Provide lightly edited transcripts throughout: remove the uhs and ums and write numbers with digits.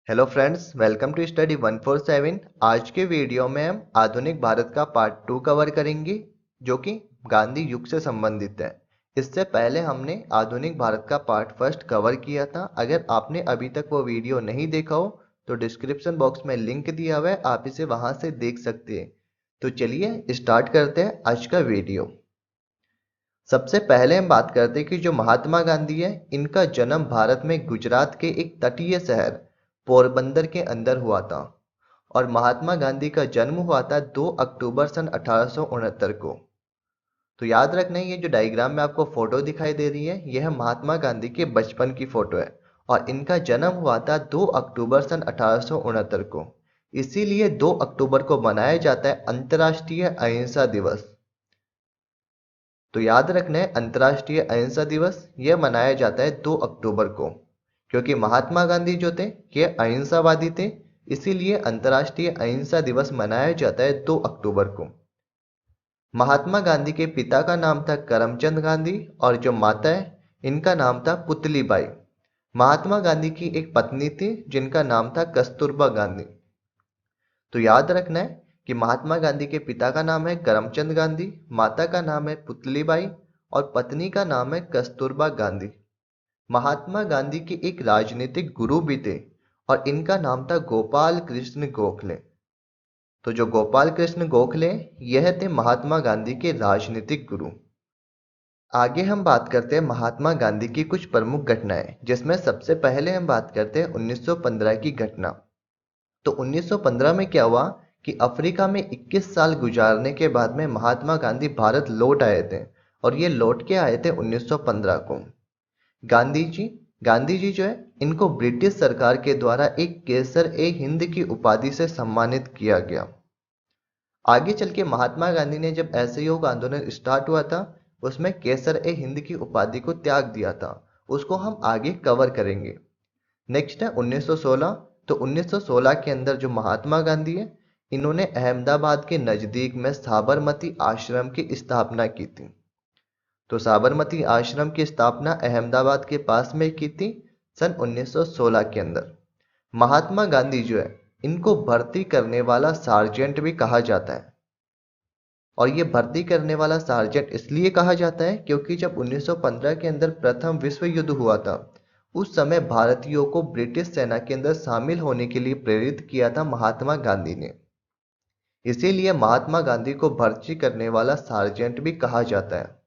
Hello friends, welcome to study 147। आज के video में हम आधुनिक भारत का पार्ट 2 कवर करेंगे, जो कि गांधी युग से संबंधित है। इससे पहले हमने आधुनिक भारत का पार्ट फर्स्ट कवर किया था। अगर आपने अभी तक वो वीडियो नहीं देखा हो तो डिस्क्रिप्शन बॉक्स में लिंक दिया हुआ है, आप इसे वहां से देख सकते हैं। तो चलिए स्टार्ट करते हैं आज का वीडियो। सबसे पहले हम बात करते हैं कि जो महात्मा गांधी है, इनका जन्म भारत में गुजरात के एक तटीय शहर पोरबंदर के अंदर हुआ था। और महात्मा गांधी का जन्म हुआ था 2 अक्टूबर सन 1869 को। तो याद रखना, ये जो डायग्राम में आपको फोटो दिखाई दे रही है, यह महात्मा गांधी के बचपन की फोटो है। और इनका जन्म हुआ था 2 अक्टूबर सन 1869 को। इसीलिए 2 अक्टूबर को मनाया जाता है अंतर्राष्ट्रीय अहिंसा दिवस। तो याद रखना है, अंतर्राष्ट्रीय अहिंसा दिवस यह मनाया जाता है 2 अक्टूबर को, क्योंकि महात्मा गांधी जो थे ये अहिंसावादी थे। इसीलिए अंतर्राष्ट्रीय अहिंसा दिवस मनाया जाता है 2 अक्टूबर को। महात्मा गांधी के पिता का नाम था करमचंद गांधी, और जो माता है इनका नाम था पुतलीबाई। महात्मा गांधी की एक पत्नी थी जिनका नाम था कस्तूरबा गांधी। तो याद रखना है कि महात्मा गांधी के पिता का नाम है करमचंद गांधी, माता का नाम है पुतलीबाई, और पत्नी का नाम है कस्तूरबा गांधी। महात्मा गांधी के एक राजनीतिक गुरु भी थे, और इनका नाम था गोपाल कृष्ण गोखले। तो जो गोपाल कृष्ण गोखले, यह थे महात्मा गांधी के राजनीतिक गुरु। आगे हम बात करते हैं महात्मा गांधी की कुछ प्रमुख घटनाएं, जिसमें सबसे पहले हम बात करते हैं 1915 की घटना। तो 1915 में क्या हुआ कि अफ्रीका में 21 साल गुजारने के बाद में महात्मा गांधी भारत लौट आए थे। और ये लौट के आए थे 1915 को। गांधी जी गांधी जी जो है, इनको ब्रिटिश सरकार के द्वारा एक केसर ए हिंद की उपाधि से सम्मानित किया गया। आगे चल के महात्मा गांधी ने जब असहयोग आंदोलन स्टार्ट हुआ था, उसमें केसर ए हिंद की उपाधि को त्याग दिया था। उसको हम आगे कवर करेंगे। नेक्स्ट है 1916। तो 1916 के अंदर जो महात्मा गांधी है, इन्होंने अहमदाबाद के नजदीक में साबरमती आश्रम की स्थापना की थी। तो साबरमती आश्रम की स्थापना अहमदाबाद के पास में की थी सन 1916 के अंदर। महात्मा गांधी जो है, इनको भर्ती करने वाला सार्जेंट भी कहा जाता है। और ये भर्ती करने वाला सार्जेंट इसलिए कहा जाता है क्योंकि जब 1915 के अंदर प्रथम विश्व युद्ध हुआ था, उस समय भारतीयों को ब्रिटिश सेना के अंदर शामिल होने के लिए प्रेरित किया था महात्मा गांधी ने। इसीलिए महात्मा गांधी को भर्ती करने वाला सार्जेंट भी कहा जाता है।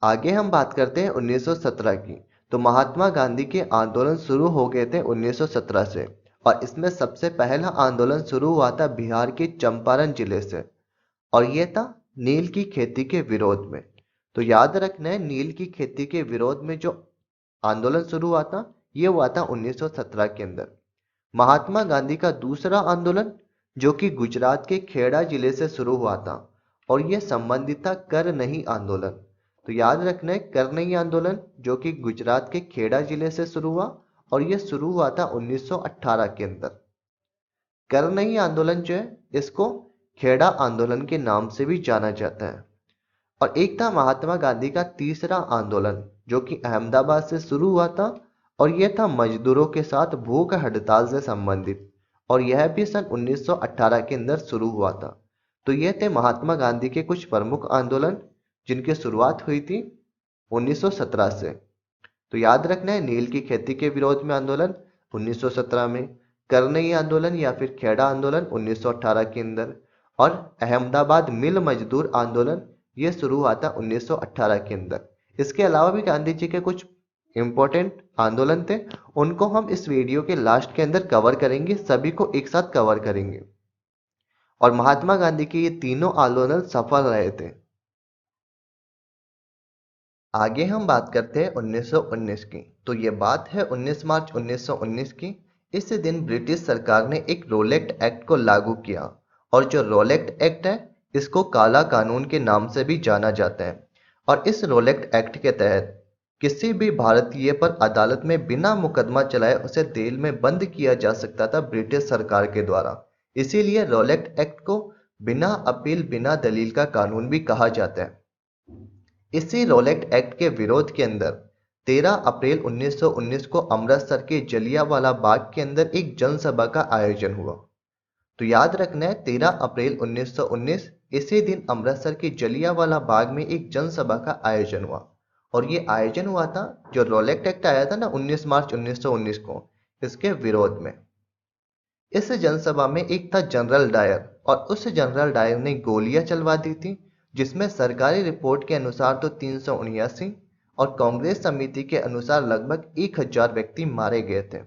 आगे हम बात करते हैं 1917 की। तो महात्मा गांधी के आंदोलन शुरू हो गए थे 1917 से। और इसमें सबसे पहला आंदोलन शुरू हुआ था बिहार के चंपारण जिले से, और यह था नील की खेती के विरोध में। तो याद रखना है, नील की खेती के विरोध में जो आंदोलन शुरू हुआ था, यह हुआ था 1917 के अंदर। महात्मा गांधी का दूसरा आंदोलन, जो कि गुजरात के खेड़ा जिले से शुरू हुआ था, और यह संबंधित था कर नहीं आंदोलन। तो याद रखना है, कर नहीं आंदोलन जो कि गुजरात के खेड़ा जिले से शुरू हुआ, और यह शुरू हुआ था 1918 के अंदर। कर नहीं आंदोलन जो है, इसको खेड़ा आंदोलन के नाम से भी जाना जाता है। और एक था महात्मा गांधी का तीसरा आंदोलन, जो कि अहमदाबाद से शुरू हुआ था, और यह था मजदूरों के साथ भूख हड़ताल से संबंधित, और यह भी सन 1918 के अंदर शुरू हुआ था। तो यह थे महात्मा गांधी के कुछ प्रमुख आंदोलन, जिनकी शुरुआत हुई थी 1917 से। तो याद रखना है, नील की खेती के विरोध में आंदोलन 1917 में, करनई आंदोलन या फिर खेड़ा आंदोलन 1918 के अंदर, और अहमदाबाद मिल मजदूर आंदोलन ये शुरू हुआ था 1918 के अंदर। इसके अलावा भी गांधी जी के कुछ इंपॉर्टेंट आंदोलन थे, उनको हम इस वीडियो के लास्ट के अंदर कवर करेंगे, सभी को एक साथ कवर करेंगे। और महात्मा गांधी के ये तीनों आंदोलन सफल रहे थे। आगे हम बात करते हैं 1919 की। तो ये बात है 19 मार्च 1919 की। इस दिन ब्रिटिश सरकार ने एक रोलेक्ट एक्ट को लागू किया, और जो रोलेक्ट एक्ट है, इसको काला कानून के नाम से भी जाना जाता है। और इस रोलेक्ट एक्ट के तहत किसी भी भारतीय पर अदालत में बिना मुकदमा चलाए उसे जेल में बंद किया जा सकता था ब्रिटिश सरकार के द्वारा। इसीलिए रोलेक्ट एक्ट को बिना अपील बिना दलील का कानून भी कहा जाता है। इसी रोलेक्ट एक्ट के विरोध के अंदर 13 अप्रैल 1919 को अमृतसर के जलियांवाला बाग के अंदर एक जनसभा का आयोजन हुआ। तो याद रखना है 13 अप्रैल 1919 इसी दिन अमृतसर के जलियांवाला बाग में एक जनसभा का आयोजन हुआ। और ये आयोजन हुआ था जो रॉलेट एक्ट आया था ना 19 मार्च 1919 को, इसके विरोध में। इस जनसभा में एक था जनरल डायर, और उस जनरल डायर ने गोलियां चलवा दी थी, जिसमें सरकारी रिपोर्ट के अनुसार तो 379 और कांग्रेस समिति के अनुसार लगभग 1000 व्यक्ति मारे गए थे।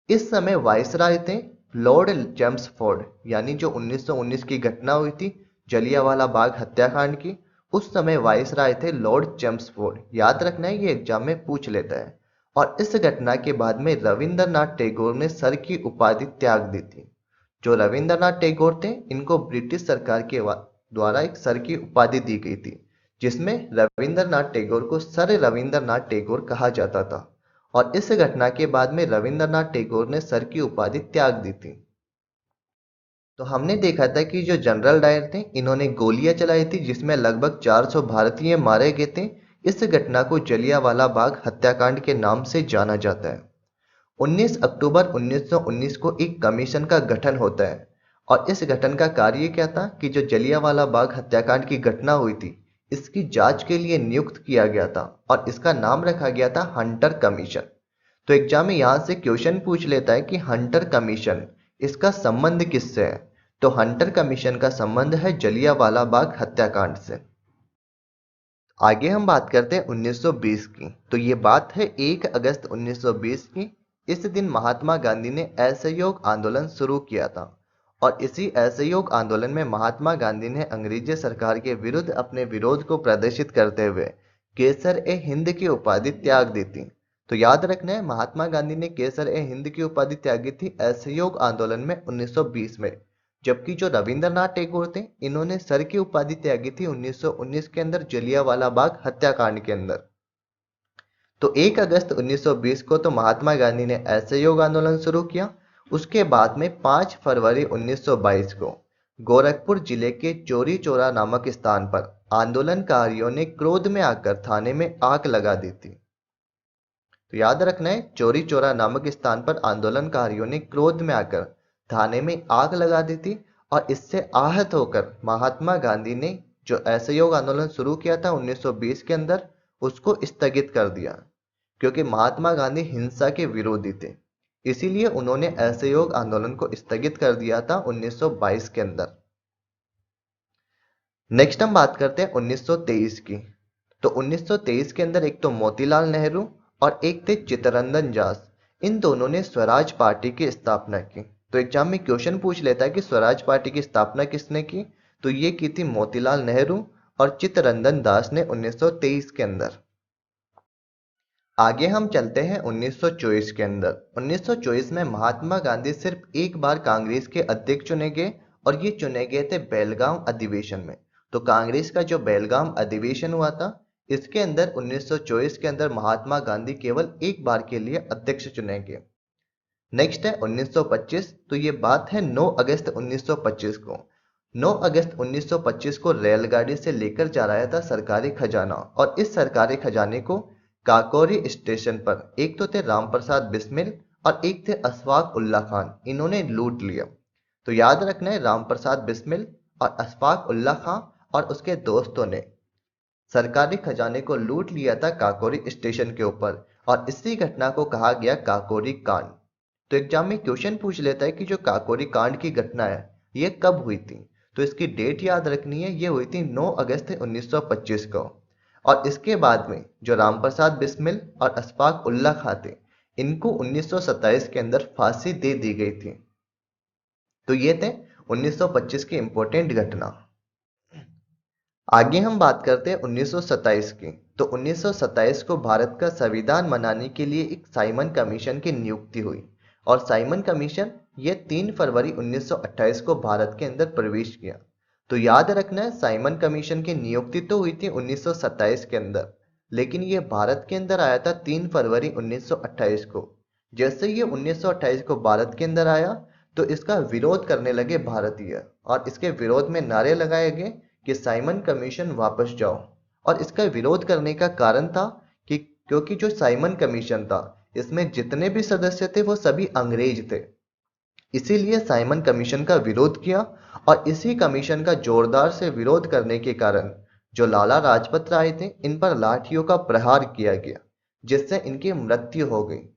इस समय वायसराय थे लॉर्ड चेम्सफोर्ड, यानी जो 1919 की घटना हुई थी जलियांवाला बाग हत्याकांड की, उस समय वायसराय थे लॉर्ड चेम्सफोर्ड। याद रखना है, ये एग्जाम में पूछ लेता है। और इस घटना के बाद में रविंद्रनाथ टैगोर ने सर की उपाधि त्याग दी थी। जो रविंद्रनाथ टैगोर थे, इनको ब्रिटिश सरकार के द्वारा एक सर की उपाधि दी गई थी, जिसमें रविंद्रनाथ टैगोर को सर रविंद्रनाथ टैगोर कहा जाता था। और इस घटना के बाद में रविंद्रनाथ टैगोर ने सर की उपाधि त्याग दी थी। तो हमने देखा था कि जो जनरल डायर थे, इन्होंने गोलियां चलाई थी, जिसमें लगभग 400 भारतीय मारे गए थे। इस घटना को जलियांवाला बाग हत्याकांड के नाम से जाना जाता है। 19 अक्टूबर 1919 को एक कमीशन का गठन होता है। और इस गठन का कार्य क्या था कि जो जलियांवाला बाग हत्याकांड की घटना हुई थी, इसकी जांच के लिए नियुक्त किया गया था, और इसका नाम रखा गया था हंटर कमीशन। तो एग्जाम में यहां से क्वेश्चन पूछ लेता है कि हंटर कमीशन, इसका संबंध किससे है? तो हंटर कमीशन का संबंध है जलियांवाला बाग हत्याकांड से। आगे हम बात करते हैं 1920 की। तो ये बात है 1 अगस्त 1920 की। इस दिन महात्मा गांधी ने असहयोग आंदोलन शुरू किया था। और इसी असहयोग आंदोलन में महात्मा गांधी ने अंग्रेजी सरकार के विरुद्ध अपने विरोध को प्रदर्शित करते हुए केसर ए हिंद की उपाधि त्याग दी थी। तो याद रखना है, महात्मा गांधी ने केसर ए हिंद की उपाधि त्यागी थी असहयोग आंदोलन में 1920 में। जबकि जो रविंद्रनाथ टैगोर थे, इन्होंने सर की उपाधि त्यागी थी 1919 के अंदर जलियांवाला बाग हत्याकांड के अंदर। तो 1 अगस्त 1920 को तो महात्मा गांधी ने असहयोग आंदोलन शुरू किया। उसके बाद में 5 फरवरी 1922 को गोरखपुर जिले के चौरी चौरा नामक स्थान पर आंदोलनकारियों ने क्रोध में आकर थाने में आग लगा दी थी। तो याद रखना है, चौरी चौरा नामक स्थान पर आंदोलनकारियों ने क्रोध में आकर थाने में आग लगा दी थी। और इससे आहत होकर महात्मा गांधी ने जो असहयोग आंदोलन शुरू किया था 1920 के अंदर, उसको स्थगित कर दिया। क्योंकि महात्मा गांधी हिंसा के विरोधी थे, इसीलिए उन्होंने असहयोग आंदोलन को स्थगित कर दिया था 1922 के अंदर। नेक्स्ट हम बात करते हैं 1923 की। तो 1923 के अंदर एक तो मोतीलाल नेहरू और एक थे चित्तरंजन दास। इन दोनों ने स्वराज पार्टी की स्थापना की। तो एग्जाम में क्वेश्चन पूछ लेता है कि स्वराज पार्टी की स्थापना किसने की? तो ये की थी मोतीलाल नेहरू और चित्तरंजन दास ने 1923 के अंदर। आगे हम चलते हैं 1924 के अंदर। 1924 में महात्मा गांधी सिर्फ एक बार कांग्रेस के अध्यक्ष चुने गए, और ये चुने गए थे बेलगाम अधिवेशन में। तो कांग्रेस का जो बेलगाम अधिवेशन हुआ था, इसके अंदर 1924 के अंदर महात्मा गांधी केवल एक बार के लिए अध्यक्ष चुने गए। नेक्स्ट है 1925। तो ये बात है 9 अगस्त 1925 को। 9 अगस्त 1925 को रेलगाड़ी से लेकर जा रहा था सरकारी खजाना, और इस सरकारी खजाने को काकोरी स्टेशन पर एक तो थे रामप्रसाद बिस्मिल और एक थे अशफाक उल्ला खान, इन्होंने लूट लिया। तो याद रखना है, रामप्रसाद बिस्मिल और अशफाक उल्ला खान और उसके दोस्तों ने सरकारी खजाने को लूट लिया था काकोरी स्टेशन के ऊपर, और इसी घटना को कहा गया काकोरी कांड। तो एग्जाम में क्वेश्चन पूछ लेता है कि जो काकोरी कांड की घटना है, ये कब हुई थी? तो इसकी डेट याद रखनी है, ये हुई थी 9 अगस्त 1925 को। और इसके बाद में जो रामप्रसाद बिस्मिल और अशफाक उल्ला खां थे, इनको 1927 के अंदर फांसी दे दी गई थी। तो ये थे 1925 की इंपॉर्टेंट घटना। आगे हम बात करते हैं 1927 की। तो 1927 को भारत का संविधान बनाने के लिए एक साइमन कमीशन की नियुक्ति हुई, और साइमन कमीशन ये 3 फरवरी 1928 को भारत के अंदर प्रवेश किया। तो याद रखना है, साइमन कमीशन की नियुक्ति तो हुई थी 1927 के अंदर, लेकिन ये भारत के अंदर आया था 3 फरवरी 1928 को। जैसे ये 1928 को भारत के अंदर आया, तो इसका विरोध करने लगे भारतीय, और इसके विरोध में नारे लगाए गए कि साइमन कमीशन वापस जाओ। और इसका विरोध करने का कारण था क्योंकि जो साइमन कमीशन था इसमें जितने भी सदस्य थे वो सभी अंग्रेज थे। इसीलिए साइमन कमीशन का विरोध किया और इसी कमीशन का जोरदार से विरोध करने के कारण जो लाला लाजपत राय थे इन पर लाठियों का प्रहार किया गया, जिससे इनकी मृत्यु हो गई।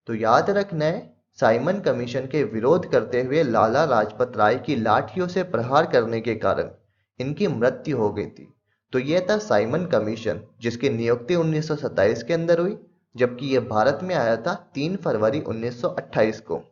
तो याद रखना है, साइमन कमीशन के विरोध करते हुए लाला लाजपत राय की लाठियों से प्रहार करने के कारण इनकी मृत्यु हो गई थी। तो यह था साइमन कमीशन, जिसकी नियुक्ति 1927 के अंदर हुई, जबकि यह भारत में आया था 3 फरवरी 1928 को।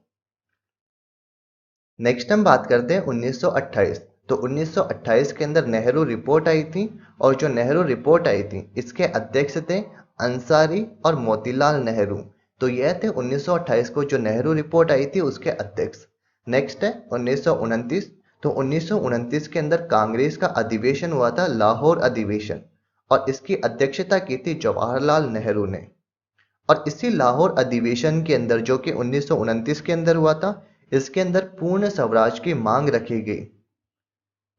नेक्स्ट हम बात करते हैं 1928। तो 1928 के अंदर नेहरू रिपोर्ट आई थी, और जो नेहरू रिपोर्ट आई थी इसके अध्यक्ष थे अंसारी और मोतीलाल नेहरू। तो यह थे 1928 को जो नेहरू रिपोर्ट आई थी उसके अध्यक्ष। नेक्स्ट है 1929। तो 1929 के अंदर कांग्रेस का अधिवेशन हुआ था, लाहौर अधिवेशन, और इसकी अध्यक्षता की थी जवाहरलाल नेहरू ने। और इसी लाहौर अधिवेशन के अंदर, जो कि 1929 के अंदर हुआ था, इसके अंदर पूर्ण स्वराज की मांग रखी गई।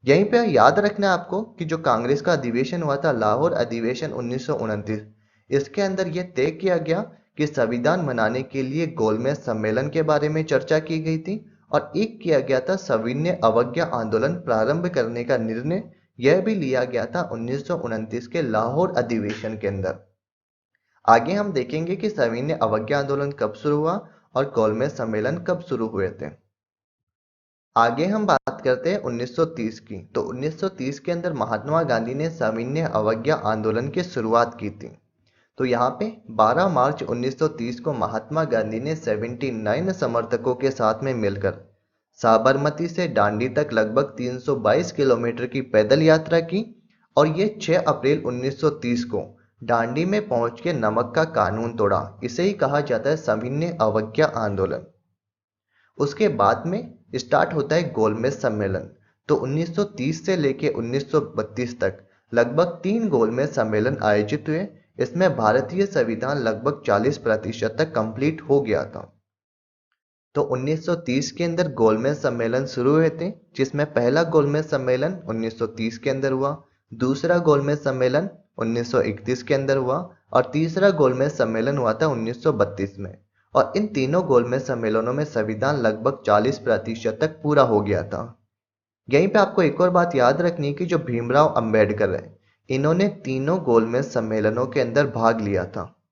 यहीं पे याद रखना है आपको कि जो कांग्रेस का अधिवेशन हुआ था, लाहौर अधिवेशन 1929, इसके अंदर यह तय किया गया कि संविधान बनाने के लिए गोलमेज सम्मेलन के बारे में चर्चा की गई थी, और एक किया गया था सविनय अवज्ञा आंदोलन प्रारंभ करने का निर्णय। यह भी लिया गया था 1929 के लाहौर अधिवेशन के अंदर। आगे हम देखेंगे कि सविनय अवज्ञा आंदोलन कब शुरू हुआ और गोलमेज सम्मेलन कब शुरू हुए थे। आगे हम बात करते हैं 1930 की। तो 1930 के अंदर महात्मा गांधी ने सविनय अवज्ञा आंदोलन की शुरुआत की थी। तो यहाँ पे 12 मार्च 1930 को महात्मा गांधी ने 79 समर्थकों के साथ में मिलकर साबरमती से दांडी तक लगभग 322 किलोमीटर की पैदल यात्रा की, और ये 6 अप्रैल 1930 को दांडी में पहुंच के नमक का कानून तोड़ा। इसे ही कहा जाता है सविनय अवज्ञा आंदोलन। उसके बाद में स्टार्ट होता है गोलमेज सम्मेलन। तो 1930 से लेके 1932 तक लगभग 3 गोलमेज सम्मेलन आयोजित हुए। इसमें भारतीय संविधान लगभग 40% तक कंप्लीट हो गया था। तो 1930 के अंदर गोलमेज सम्मेलन शुरू हुए थे, जिसमें पहला गोलमेज सम्मेलन 1930 के अंदर हुआ, दूसरा गोलमेज सम्मेलन 1931 के अंदर हुआ, और तीसरा गोलमेज सम्मेलन हुआ था 1932 में। और इन तीनों गोलमेज सम्मेलनों में संविधान लगभग 40% तक पूरा हो गया था। यहीं पे आपको एक और बात याद रखनी है कि जो भीमराव अंबेडकर है, इन्होंने तीनों गोलमेज सम्मेलनों के अंदर भाग लिया था।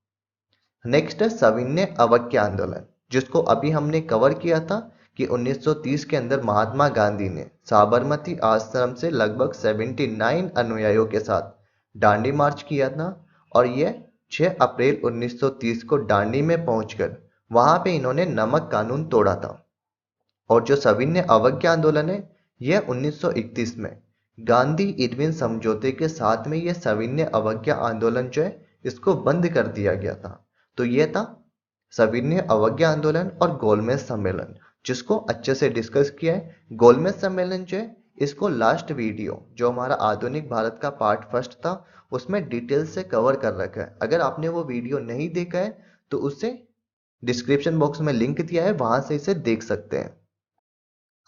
नेक्स्ट है सविनय अवज्ञा आंदोलन, जिसको अभी हमने कवर किया था कि 1930 के अंदर महात्मा गांधी ने साबरमती आश्रम से लगभग 79 अनुयायियों के साथ दांडी मार्च किया था, और यह 6 अप्रैल 1930 को दांडी में पहुंचकर वहां पे इन्होंने नमक कानून तोड़ा था। और जो सविनय अवज्ञा आंदोलन है, यह 1931 में गांधी इरविन समझौते के साथ में यह सविनय अवज्ञा आंदोलन जो है इसको बंद कर दिया गया था। तो यह था सविनय अवज्ञा आंदोलन और गोलमेज सम्मेलन, जिसको अच्छे से डिस्कस किया है। गोलमेज सम्मेलन जो है इसको लास्ट वीडियो जो हमारा आधुनिक भारत का पार्ट फर्स्ट था उसमें डिटेल से कवर कर रखा है। अगर आपने वो वीडियो नहीं देखा है तो उससे डिस्क्रिप्शन बॉक्स में लिंक दिया है, वहां से इसे देख सकते हैं।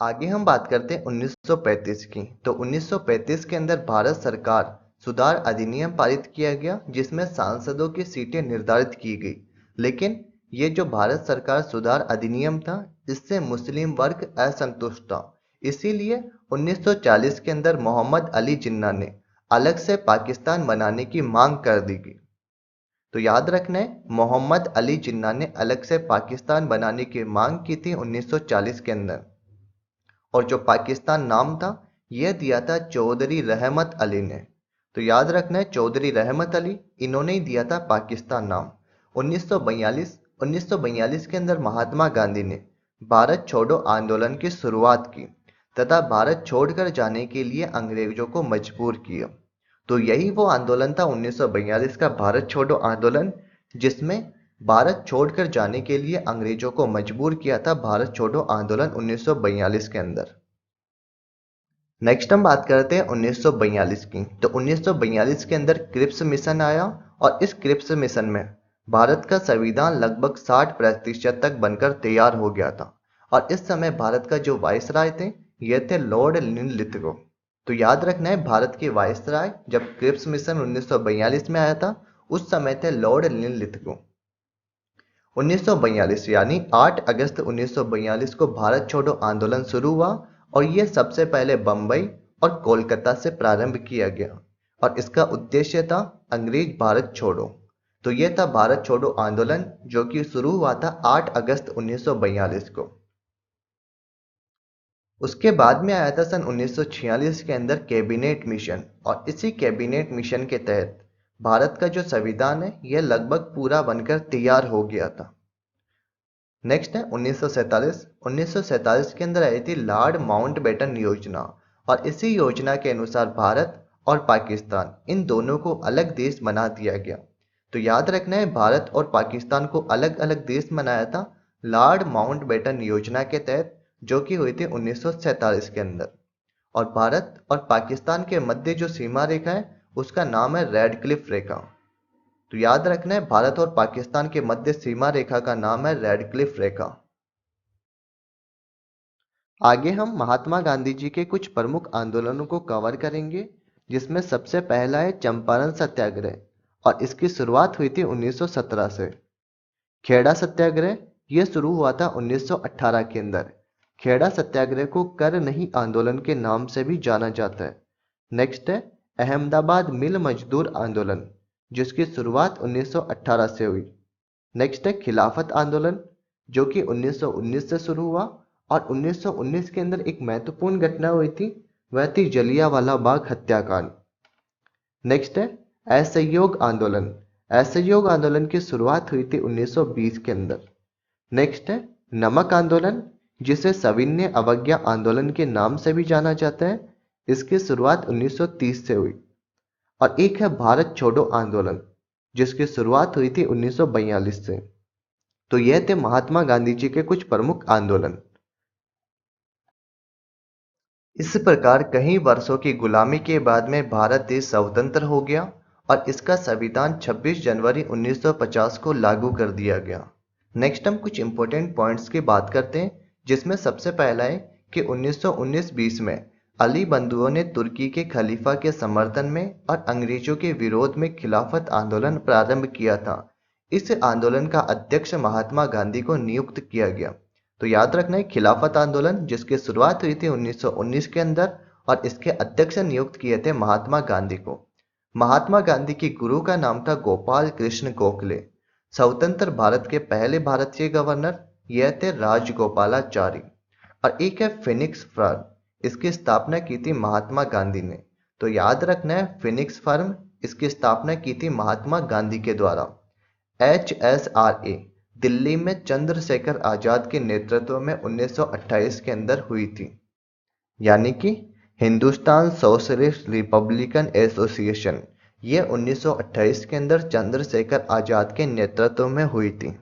आगे हम बात करते हैं 1935 की। तो 1935 के अंदर भारत सरकार सुधार अधिनियम पारित किया गया, जिसमें सांसदों की सीटें निर्धारित की गई। लेकिन ये जो भारत सरकार सुधार अधिनियम था, इससे मुस्लिम वर्ग असंतुष्ट था। इसीलिए 1940 के अंदर मोहम्मद अली जिन्ना ने अलग से पाकिस्तान बनाने की मांग कर दी गई। तो याद रखना है, मोहम्मद अली जिन्ना ने अलग से पाकिस्तान बनाने की मांग की थी 1940 के अंदर। और जो पाकिस्तान नाम था यह दिया था चौधरी रहमत अली ने। तो याद रखना है, चौधरी रहमत अली इन्होंने ही दिया था पाकिस्तान नाम। 1942 के अंदर महात्मा गांधी ने भारत छोड़ो आंदोलन की शुरुआत की तथा भारत छोड़कर जाने के लिए अंग्रेजों को मजबूर किया। तो यही वो आंदोलन था 1942 का भारत छोड़ो आंदोलन, जिसमें भारत छोड़कर जाने के लिए अंग्रेजों को मजबूर किया था भारत छोड़ो आंदोलन 1942 के अंदर। नेक्स्ट हम बात करते हैं 1942 की। तो 1942 के अंदर क्रिप्स मिशन आया, और इस क्रिप्स मिशन में भारत का संविधान लगभग 60% तक बनकर तैयार हो गया था। और इस समय भारत का जो वायसराय थे ये थे लॉर्ड लिनलिथगो। तो याद रखना है, भारत के वायसराय जब क्रिप्स मिशन 1942 में आया था उस समय थे लॉर्ड लिनलिथगो। 1942 यानी 8 अगस्त 1942 को भारत छोड़ो आंदोलन शुरू हुआ और यह सबसे पहले बंबई और कोलकाता से प्रारंभ किया गया और इसका उद्देश्य था अंग्रेज भारत छोड़ो। तो यह था भारत छोड़ो आंदोलन जो कि शुरू हुआ था 8 अगस्त 1942 को। उसके बाद में आया था सन 1946 के अंदर कैबिनेट मिशन और इसी कैबिनेट मिशन के तहत भारत का जो संविधान है यह लगभग पूरा बनकर तैयार हो गया था। नेक्स्ट है 1947। 1947 के अंदर आई थी लॉर्ड माउंटबेटन योजना और इसी योजना के अनुसार भारत और पाकिस्तान इन दोनों को अलग देश बना दिया गया। तो याद रखना है भारत और पाकिस्तान को अलग अलग देश बनाया था लॉर्ड माउंटबेटन योजना के तहत जो कि हुई थी 1947 के अंदर। और भारत और पाकिस्तान के मध्य जो सीमा रेखा है उसका नाम है रेड क्लिफ रेखा। तो याद रखना है भारत और पाकिस्तान के मध्य सीमा रेखा का नाम है रेड क्लिफ रेखा। आगे हम महात्मा गांधी जी के कुछ प्रमुख आंदोलनों को कवर करेंगे जिसमें सबसे पहला है चंपारण सत्याग्रह और इसकी शुरुआत हुई थी 1917 से। खेड़ा सत्याग्रह यह शुरू हुआ था 1918 के अंदर। खेड़ा सत्याग्रह को कर नहीं आंदोलन के नाम से भी जाना जाता है। नेक्स्ट है अहमदाबाद मिल मजदूर आंदोलन जिसकी शुरुआत 1918 से हुई। नेक्स्ट है खिलाफत आंदोलन जो कि 1919 से शुरू हुआ और 1919 के अंदर एक महत्वपूर्ण घटना हुई थी वह थी जलियांवाला बाग हत्याकांड। नेक्स्ट है असहयोग आंदोलन। असहयोग आंदोलन की शुरुआत हुई थी 1920 के अंदर। नेक्स्ट है नमक आंदोलन जिसे सविनय अवज्ञा आंदोलन के नाम से भी जाना जाता है। इसकी शुरुआत 1930 से हुई। और एक है भारत छोड़ो आंदोलन जिसकी शुरुआत हुई थी 1942 से। तो यह थे महात्मा गांधी जी के कुछ प्रमुख आंदोलन। इस प्रकार कई वर्षों की गुलामी के बाद में भारत देश स्वतंत्र हो गया और इसका संविधान 26 जनवरी 1950 को लागू कर दिया गया। नेक्स्ट हम कुछ इंपॉर्टेंट पॉइंट्स की बात करते हैं जिसमें सबसे पहला है कि 1919-20 में अली बंधुओं ने तुर्की के खलीफा के समर्थन में और अंग्रेजों के विरोध में खिलाफत आंदोलन प्रारंभ किया था। इस आंदोलन का अध्यक्ष महात्मा गांधी को नियुक्त किया गया। तो याद रखना है खिलाफत आंदोलन जिसकी शुरुआत हुई थी 1919 के अंदर और इसके अध्यक्ष नियुक्त किए थे महात्मा गांधी को। महात्मा गांधी की गुरु का नाम था गोपाल कृष्ण गोखले। स्वतंत्र भारत के पहले भारतीय गवर्नर यह थे राजगोपालाचारी। और एक है फिनिक्स फर्म, इसकी स्थापना की थी महात्मा गांधी ने। तो याद रखना है फिनिक्स फर्म इसकी स्थापना की थी महात्मा गांधी के द्वारा। HSRA दिल्ली में चंद्रशेखर आजाद के नेतृत्व में 1928 के अंदर हुई थी, यानी कि हिंदुस्तान सोशलिस्ट रिपब्लिकन एसोसिएशन। यह 1928 के अंदर चंद्रशेखर आजाद के नेतृत्व में हुई थी।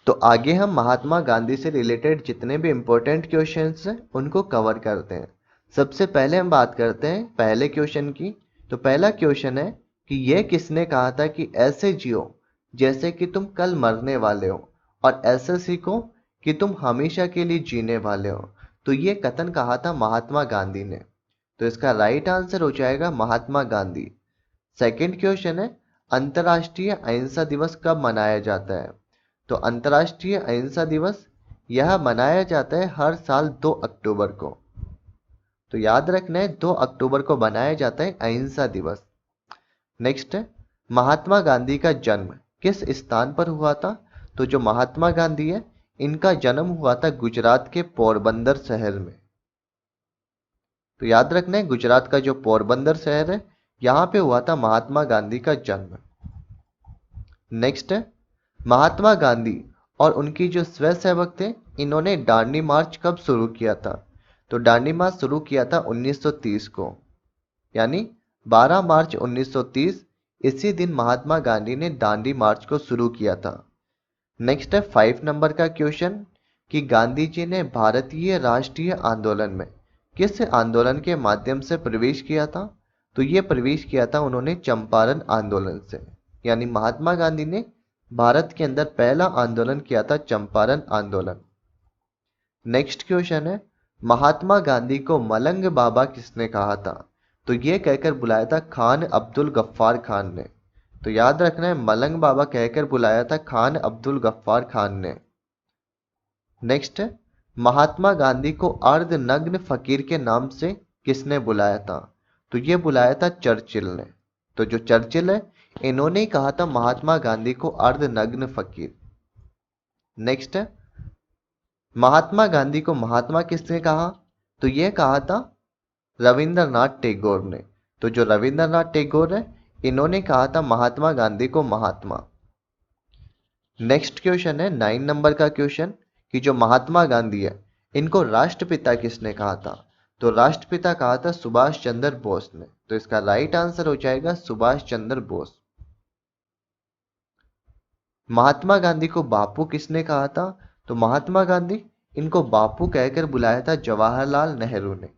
तो आगे हम महात्मा गांधी से रिलेटेड जितने भी इंपॉर्टेंट क्वेश्चंस हैं उनको कवर करते हैं। सबसे पहले हम बात करते हैं पहले क्वेश्चन की। तो पहला क्वेश्चन है कि यह किसने कहा था कि ऐसे जियो जैसे कि तुम कल मरने वाले हो और ऐसे सीखो कि तुम हमेशा के लिए जीने वाले हो। तो ये कथन कहा था महात्मा गांधी ने। तो इसका राइट आंसर हो जाएगा महात्मा गांधी। सेकंड क्वेश्चन है अंतर्राष्ट्रीय अहिंसा दिवस कब मनाया जाता है। तो अंतर्राष्ट्रीय अहिंसा दिवस यह मनाया जाता है हर साल 2 अक्टूबर को। तो याद रखना है 2 अक्टूबर को मनाया जाता है अहिंसा दिवस। नेक्स्ट है महात्मा गांधी का जन्म किस स्थान पर हुआ था। तो जो महात्मा गांधी है इनका जन्म हुआ था गुजरात के पोरबंदर शहर में। तो याद रखना है गुजरात का जो पोरबंदर शहर है यहां पे हुआ था महात्मा गांधी का जन्म। नेक्स्ट है महात्मा गांधी और उनकी जो स्वयंसेवक थे इन्होंने दांडी मार्च कब शुरू किया था। तो दांडी मार्च शुरू किया था 1930 को, यानी 12 मार्च 1930 इसी दिन महात्मा गांधी ने दांडी मार्च को शुरू किया था। नेक्स्ट है 5 नंबर का क्वेश्चन कि गांधी जी ने भारतीय राष्ट्रीय आंदोलन में किस आंदोलन के माध्यम से प्रवेश किया था। तो ये प्रवेश किया था उन्होंने चंपारण आंदोलन से, यानी महात्मा गांधी ने भारत के अंदर पहला आंदोलन किया था चंपारण आंदोलन। नेक्स्ट क्वेश्चन है महात्मा गांधी को मलंग बाबा किसने कहा था। तो ये कहकर बुलाया था खान अब्दुल गफ्फार खान ने। तो याद रखना है, मलंग बाबा कहकर बुलाया था खान अब्दुल गफ्फार खान ने। नेक्स्ट है, महात्मा गांधी को अर्धनग्न फकीर के नाम से किसने बुलाया था? तो ये बुलाया था चर्चिल ने। तो जो चर्चिल है, इन्होंने ही कहा था महात्मा गांधी को अर्धनग्न फकीर। नेक्स्ट है, महात्मा गांधी को महात्मा किसने कहा? तो ये कहा था रविंद्रनाथ टैगोर ने। तो जो रविंद्रनाथ टैगोर है, इन्होंने कहा था महात्मा गांधी को महात्मा। नेक्स्ट क्वेश्चन है 9 नंबर का क्वेश्चन, कि जो महात्मा गांधी है, इनको राष्ट्रपिता किसने कहा था? तो राष्ट्रपिता कहा था सुभाष चंद्र बोस ने। तो इसका राइट आंसर हो जाएगा सुभाष चंद्र बोस। महात्मा गांधी को बापू किसने कहा था? तो महात्मा गांधी, इनको बापू कहकर बुलाया था जवाहरलाल नेहरू ने।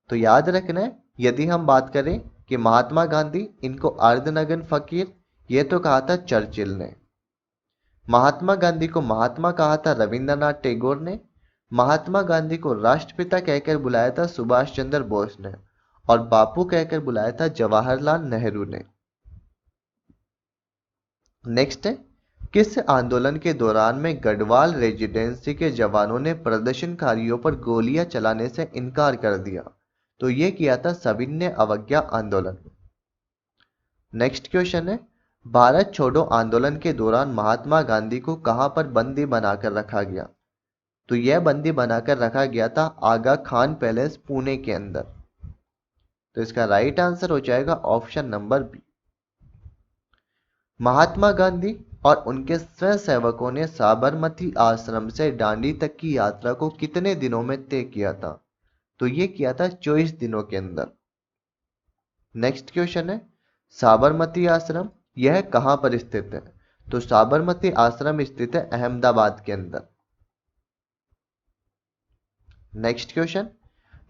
तो याद रखना है, यदि हम बात करें कि महात्मा गांधी, इनको अर्धनग्न फकीर, ये तो कहा था चर्चिल ने। महात्मा गांधी को महात्मा कहा था रविंद्रनाथ टैगोर ने। महात्मा गांधी को राष्ट्रपिता कहकर बुलाया था सुभाष चंद्र बोस ने। और बापू कहकर बुलाया था जवाहरलाल नेहरू ने। नेक्स्ट है, किस आंदोलन के दौरान में गढ़वाल रेजिडेंसी के जवानों ने प्रदर्शनकारियों पर गोलियां चलाने से इनकार कर दिया? तो यह किया था सविनय अवज्ञा आंदोलन। नेक्स्ट क्वेश्चन है, भारत छोड़ो आंदोलन के दौरान महात्मा गांधी को कहां पर बंदी बनाकर रखा गया? तो यह बंदी बनाकर रखा गया था आगा खान पैलेस, पुणे के अंदर। तो इसका राइट आंसर हो जाएगा option number B. Mahatma Gandhi और उनके स्वयंसेवकों ने साबरमती आश्रम से दांडी तक की यात्रा को कितने दिनों में तय किया था? तो यह किया था 24 दिनों के अंदर। नेक्स्ट क्वेश्चन है, साबरमती आश्रम यह कहां पर स्थित है? तो साबरमती आश्रम स्थित है अहमदाबाद के अंदर। नेक्स्ट क्वेश्चन,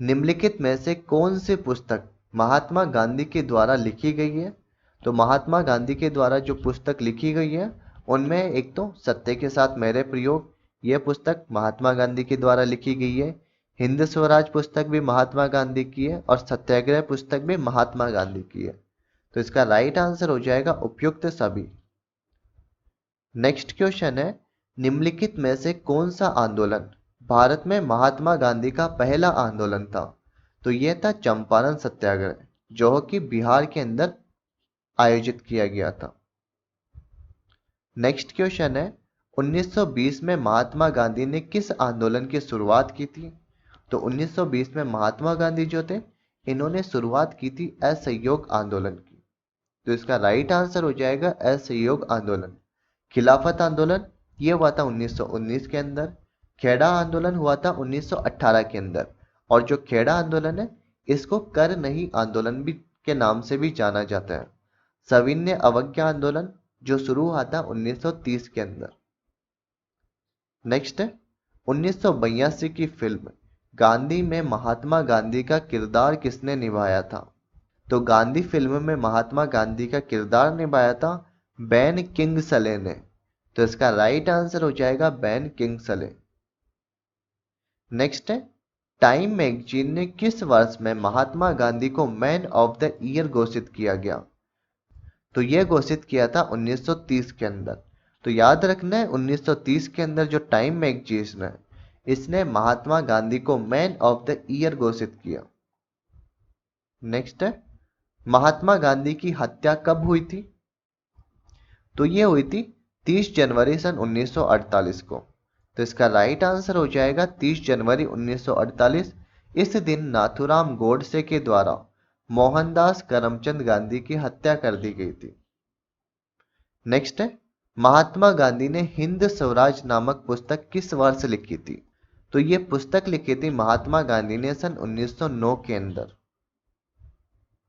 निम्नलिखित में से कौन सी पुस्तक महात्मा गांधी के द्वारा लिखी गई है? तो महात्मा गांधी के द्वारा जो पुस्तक लिखी गई है, उनमें एक तो सत्य के साथ मेरे प्रयोग, यह पुस्तक महात्मा गांधी के द्वारा लिखी गई है। हिंद स्वराज पुस्तक भी महात्मा गांधी की है और सत्याग्रह पुस्तक भी महात्मा गांधी की है। तो इसका राइट आंसर हो जाएगा उपयुक्त सभी। नेक्स्ट क्वेश्चन है, निम्नलिखित में से कौन सा आंदोलन भारत में महात्मा गांधी का पहला आंदोलन था? तो यह था चंपारण सत्याग्रह, जो कि बिहार के अंदर आयोजित किया गया था। नेक्स्ट क्वेश्चन है, 1920 में महात्मा गांधी ने किस आंदोलन की शुरुआत की थी? तो 1920 में महात्मा गांधी जो थे, इन्होंने शुरुआत की थी असहयोग आंदोलन की। तो इसका राइट आंसर हो जाएगा असहयोग आंदोलन। खिलाफत आंदोलन ये हुआ था 1919 के अंदर। खेड़ा आंदोलन हुआ था 1918 के अंदर। और जो खेड़ा आंदोलन है, इसको कर नहीं आंदोलन भी के नाम से भी जाना जाता है। सविनय अवज्ञा आंदोलन जो शुरू हुआ था 1930 के अंदर। नेक्स्ट है, 1982 की फिल्म गांधी में महात्मा गांधी का किरदार किसने निभाया था? तो गांधी फिल्म में महात्मा गांधी का किरदार निभाया था बेन किंग्सले ने। तो इसका राइट आंसर हो जाएगा बेन किंग्सले। नेक्स्ट है, टाइम मैगजीन ने किस वर्ष में महात्मा गांधी को मैन ऑफ द ईयर घोषित किया गया? तो यह घोषित किया था 1930 के अंदर। तो याद रखना है, 1930 के अंदर जो टाइम मैगजीन है, इसने महात्मा गांधी को मैन ऑफ द ईयर घोषित किया। नेक्स्ट है, महात्मा गांधी की हत्या कब हुई थी? तो यह हुई थी 30 जनवरी सन 1948 को। तो इसका राइट आंसर हो जाएगा 30 जनवरी 1948। इस दिन नाथूराम गोडसे के द्वारा मोहनदास करमचंद गांधी की हत्या कर दी गई थी। नेक्स्ट है, महात्मा गांधी ने हिंद स्वराज नामक पुस्तक किस वर्ष लिखी थी? तो यह पुस्तक लिखी थी महात्मा गांधी ने सन 1909 के अंदर।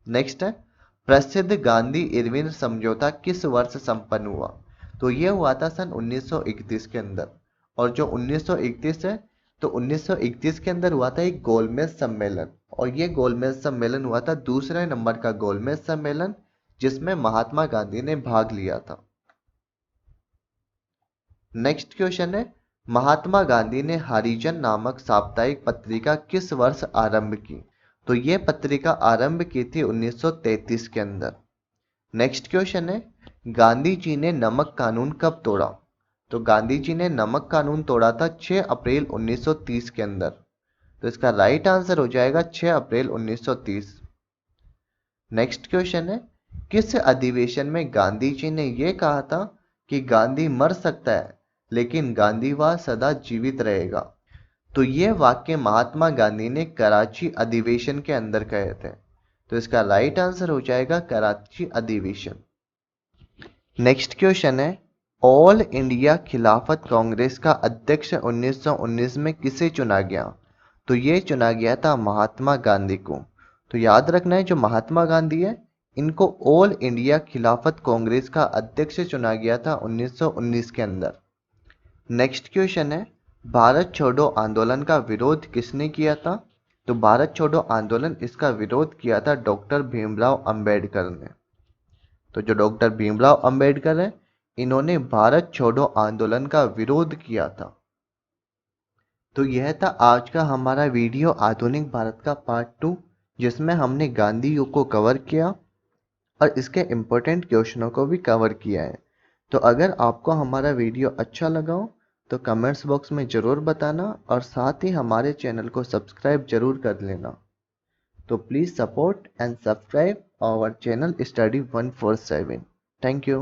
नेक्स्ट है, प्रसिद्ध गांधी इरविन समझौता किस वर्ष संपन्न हुआ? तो यह हुआ था सन 1931 के अंदर। और जो 1931 है, तो 1931 के अंदर हुआ था एक गोलमेज सम्मेलन। और यह गोलमेज सम्मेलन हुआ था दूसरे नंबर का गोलमेज सम्मेलन, जिसमें महात्मा गांधी ने भाग लिया था। नेक्स्ट क्वेश्चन है, महात्मा गांधी ने हरिजन नामक साप्ताहिक पत्रिका किस वर्ष आरंभ की? तो ये पत्रिका आरंभ की थी 1933 के अंदर। नेक्स्ट क्वेश्चन है, गांधी जी ने नमक कानून कब तोड़ा? तो गांधी जी ने नमक कानून तोड़ा था 6 अप्रैल 1930 के अंदर। तो इसका राइट आंसर हो जाएगा 6 अप्रैल 1930। नेक्स्ट क्वेश्चन है, किस अधिवेशन में गांधी जी ने यह कहा था कि गांधी मर सकता है लेकिन गांधीवाद सदा जीवित रहेगा? तो यह वाक्य महात्मा गांधी ने कराची अधिवेशन के अंदर कहे थे। तो इसका राइट आंसर हो जाएगा कराची अधिवेशन। नेक्स्ट क्वेश्चन है, ऑल इंडिया खिलाफत कांग्रेस का अध्यक्ष 1919 में किसे चुना गया? तो यह चुना गया था महात्मा गांधी को। तो याद रखना है, जो महात्मा गांधी है इनको ऑल इंडिया खिलाफत कांग्रेस का अध्यक्ष चुना गया था 1919 के अंदर। नेक्स्ट क्वेश्चन है, भारत छोड़ो आंदोलन का विरोध किसने किया था? तो भारत छोड़ो आंदोलन इसका विरोध किया था डॉक्टर भीमराव अंबेडकर ने। तो जो डॉक्टर भीमराव अंबेडकर है इन्होंने भारत छोड़ो आंदोलन का विरोध किया था। तो यह था आज का हमारा वीडियो आधुनिक भारत का पार्ट 2, जिसमें हमने गांधी युग को कवर किया और इसके इम्पोर्टेंट क्वेश्चनों को भी कवर किया है। तो अगर आपको हमारा वीडियो अच्छा लगा हो तो कमेंट्स बॉक्स में ज़रूर बताना और साथ ही हमारे चैनल को सब्सक्राइब जरूर कर लेना। तो please support and subscribe our channel study 147। Thank you.